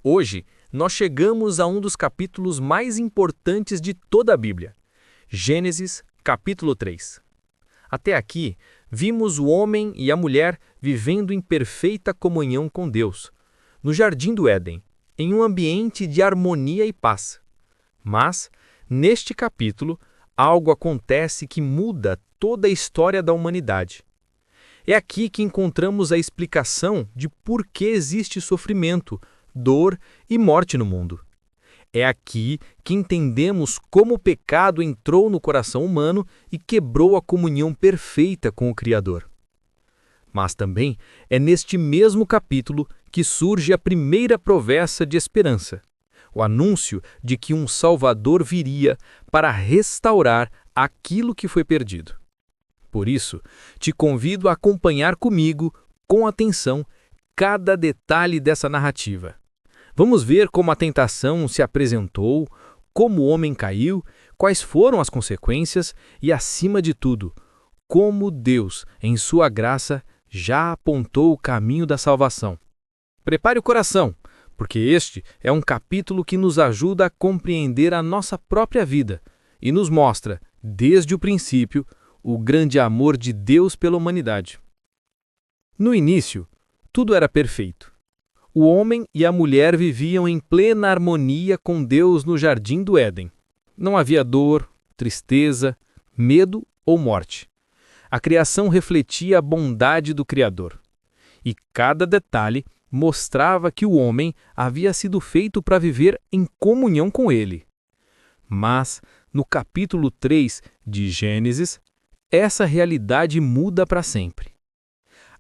Hoje, nós chegamos a um dos capítulos mais importantes de toda a Bíblia, Gênesis, capítulo 3. Até aqui, vimos o homem e a mulher vivendo em perfeita comunhão com Deus, no Jardim do Éden, em um ambiente de harmonia e paz. Mas, neste capítulo, algo acontece que muda toda a história da humanidade. É aqui que encontramos a explicação de por que existe sofrimento, dor e morte no mundo. É aqui que entendemos como o pecado entrou no coração humano e quebrou a comunhão perfeita com o Criador. Mas também é neste mesmo capítulo que surge a primeira promessa de esperança, o anúncio de que um Salvador viria para restaurar aquilo que foi perdido. Por isso, te convido a acompanhar comigo, com atenção, cada detalhe dessa narrativa. Vamos ver como a tentação se apresentou, como o homem caiu, quais foram as consequências e, acima de tudo, como Deus, em sua graça, já apontou o caminho da salvação. Prepare o coração, porque este é um capítulo que nos ajuda a compreender a nossa própria vida e nos mostra, desde o princípio, o grande amor de Deus pela humanidade. No início, tudo era perfeito. O homem e a mulher viviam em plena harmonia com Deus no Jardim do Éden. Não havia dor, tristeza, medo ou morte. A criação refletia a bondade do Criador. E cada detalhe mostrava que o homem havia sido feito para viver em comunhão com Ele. Mas, no capítulo 3 de Gênesis, essa realidade muda para sempre.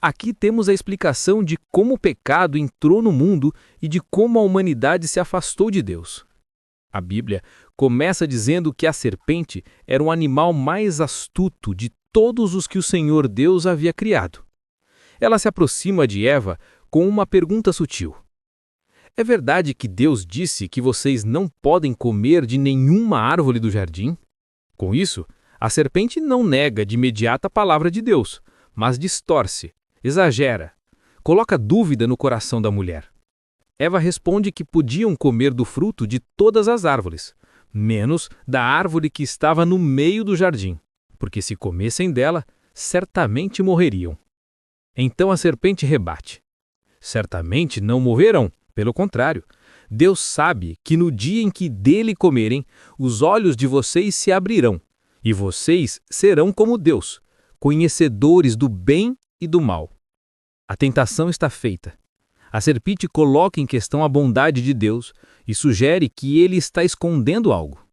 Aqui temos a explicação de como o pecado entrou no mundo e de como a humanidade se afastou de Deus. A Bíblia começa dizendo que a serpente era o animal mais astuto de todos os que o Senhor Deus havia criado. Ela se aproxima de Eva com uma pergunta sutil. É verdade que Deus disse que vocês não podem comer de nenhuma árvore do jardim? Com isso, a serpente não nega de imediato a palavra de Deus, mas distorce, exagera, coloca dúvida no coração da mulher. Eva responde que podiam comer do fruto de todas as árvores, menos da árvore que estava no meio do jardim, porque se comessem dela, certamente morreriam. Então a serpente rebate. Certamente não morrerão, pelo contrário. Deus sabe que no dia em que dele comerem, os olhos de vocês se abrirão, e vocês serão como Deus, conhecedores do bem e do mal. A tentação está feita. A serpente coloca em questão a bondade de Deus e sugere que ele está escondendo algo.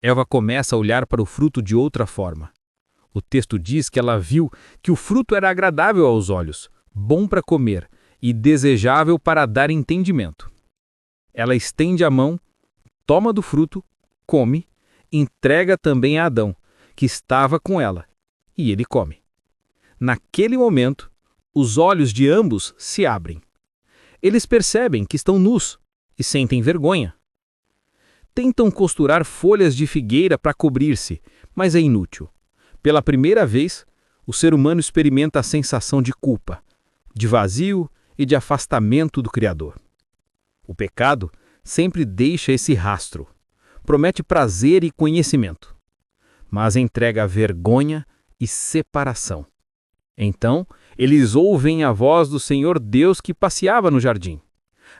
Eva começa a olhar para o fruto de outra forma. O texto diz que ela viu que o fruto era agradável aos olhos, bom para comer e desejável para dar entendimento. Ela estende a mão, toma do fruto, come, entrega também a Adão, que estava com ela, e ele come. Naquele momento, os olhos de ambos se abrem. Eles percebem que estão nus e sentem vergonha. Tentam costurar folhas de figueira para cobrir-se, mas é inútil. Pela primeira vez, o ser humano experimenta a sensação de culpa, de vazio e de afastamento do Criador. O pecado sempre deixa esse rastro. Promete prazer e conhecimento, mas entrega vergonha e separação. Então, eles ouvem a voz do Senhor Deus que passeava no jardim.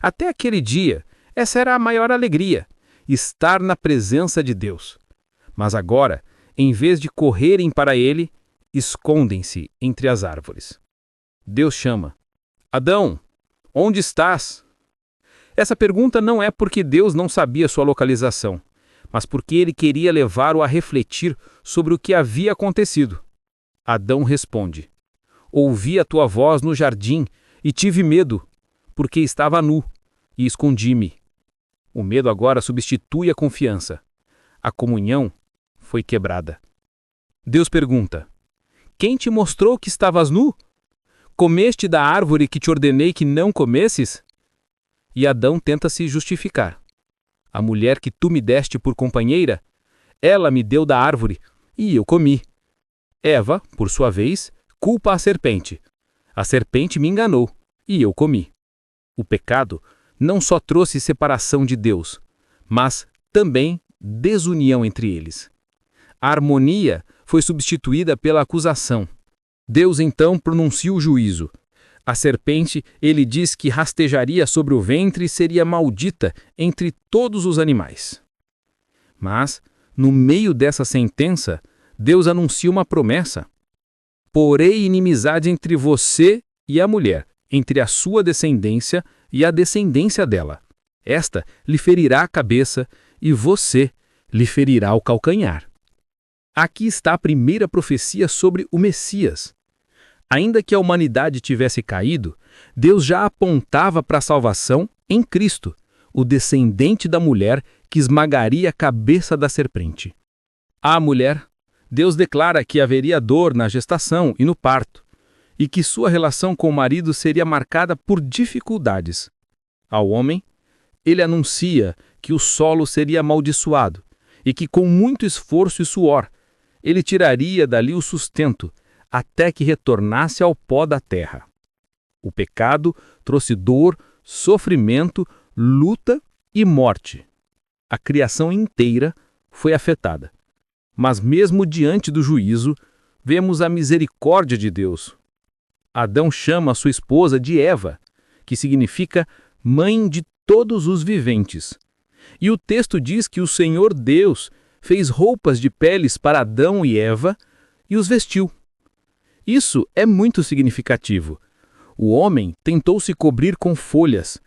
Até aquele dia, essa era a maior alegria, estar na presença de Deus. Mas agora, em vez de correrem para ele, escondem-se entre as árvores. Deus chama: Adão, onde estás? Essa pergunta não é porque Deus não sabia sua localização, mas porque ele queria levá-lo a refletir sobre o que havia acontecido. Adão responde: Ouvi a tua voz no jardim e tive medo, porque estava nu, e escondi-me. O medo agora substitui a confiança. A comunhão foi quebrada. Deus pergunta: Quem te mostrou que estavas nu? Comeste da árvore que te ordenei que não comesses? E Adão tenta se justificar. A mulher que tu me deste por companheira, ela me deu da árvore, e eu comi. Eva, por sua vez, culpa a serpente. A serpente me enganou, e eu comi. O pecado não só trouxe separação de Deus, mas também desunião entre eles. A harmonia foi substituída pela acusação. Deus então pronuncia o juízo. A serpente, ele diz que rastejaria sobre o ventre e seria maldita entre todos os animais. Mas, no meio dessa sentença, Deus anuncia uma promessa. Porei inimizade entre você e a mulher, entre a sua descendência e a descendência dela. Esta lhe ferirá a cabeça e você lhe ferirá o calcanhar. Aqui está a primeira profecia sobre o Messias. Ainda que a humanidade tivesse caído, Deus já apontava para a salvação em Cristo, o descendente da mulher que esmagaria a cabeça da serpente. À mulher, Deus declara que haveria dor na gestação e no parto, e que sua relação com o marido seria marcada por dificuldades. Ao homem, ele anuncia que o solo seria amaldiçoado e que, com muito esforço e suor, ele tiraria dali o sustento, até que retornasse ao pó da terra. O pecado trouxe dor, sofrimento, luta e morte. A criação inteira foi afetada. Mas mesmo diante do juízo, vemos a misericórdia de Deus. Adão chama sua esposa de Eva, que significa mãe de todos os viventes. E o texto diz que o Senhor Deus fez roupas de peles para Adão e Eva e os vestiu. Isso é muito significativo. O homem tentou se cobrir com folhas,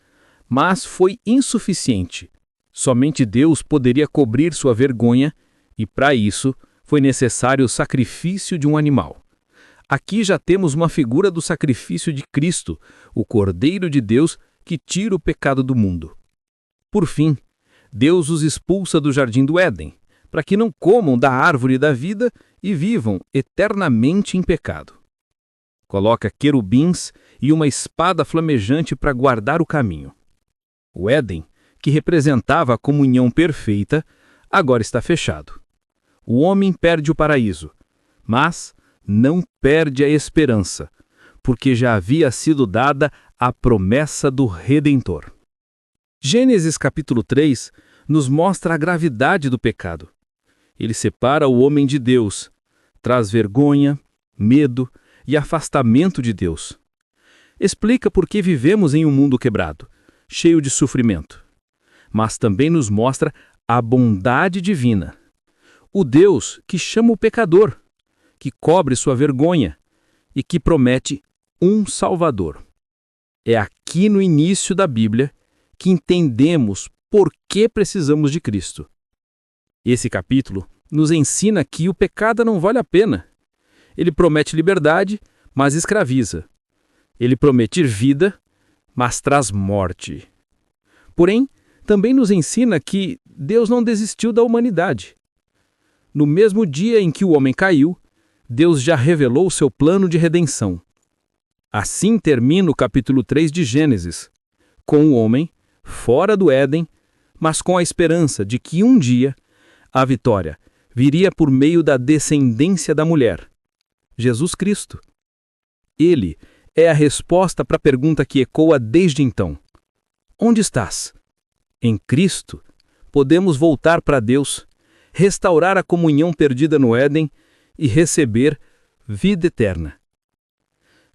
mas foi insuficiente. Somente Deus poderia cobrir sua vergonha e, para isso, foi necessário o sacrifício de um animal. Aqui já temos uma figura do sacrifício de Cristo, o Cordeiro de Deus que tira o pecado do mundo. Por fim, Deus os expulsa do jardim do Éden, para que não comam da árvore da vida e vivam eternamente em pecado. Coloca querubins e uma espada flamejante para guardar o caminho. O Éden, que representava a comunhão perfeita, agora está fechado. O homem perde o paraíso, mas não perde a esperança, porque já havia sido dada a promessa do Redentor. Gênesis capítulo 3 nos mostra a gravidade do pecado. Ele separa o homem de Deus, traz vergonha, medo e afastamento de Deus. Explica por que vivemos em um mundo quebrado, cheio de sofrimento. Mas também nos mostra a bondade divina. O Deus que chama o pecador, que cobre sua vergonha e que promete um Salvador. É aqui no início da Bíblia que entendemos por que precisamos de Cristo. Esse capítulo nos ensina que o pecado não vale a pena. Ele promete liberdade, mas escraviza. Ele promete vida, mas traz morte. Porém, também nos ensina que Deus não desistiu da humanidade. No mesmo dia em que o homem caiu, Deus já revelou o seu plano de redenção. Assim termina o capítulo 3 de Gênesis, com o homem fora do Éden, mas com a esperança de que um dia a vitória viria por meio da descendência da mulher, Jesus Cristo. Ele é a resposta para a pergunta que ecoa desde então. Onde estás? Em Cristo, podemos voltar para Deus, restaurar a comunhão perdida no Éden e receber vida eterna.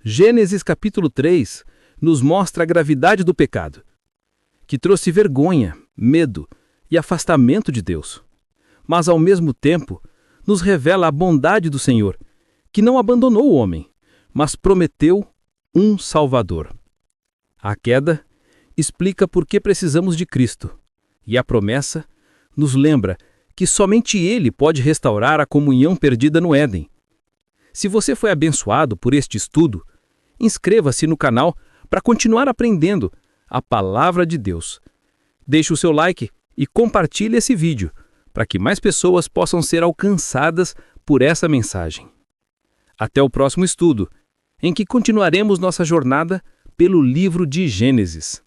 Gênesis capítulo 3 nos mostra a gravidade do pecado, que trouxe vergonha, medo e afastamento de Deus. Mas, ao mesmo tempo, nos revela a bondade do Senhor, que não abandonou o homem, mas prometeu um Salvador. A queda explica por que precisamos de Cristo, e a promessa nos lembra que somente Ele pode restaurar a comunhão perdida no Éden. Se você foi abençoado por este estudo, inscreva-se no canal para continuar aprendendo a Palavra de Deus. Deixe o seu like e compartilhe esse vídeo, para que mais pessoas possam ser alcançadas por essa mensagem. Até o próximo estudo, em que continuaremos nossa jornada pelo livro de Gênesis.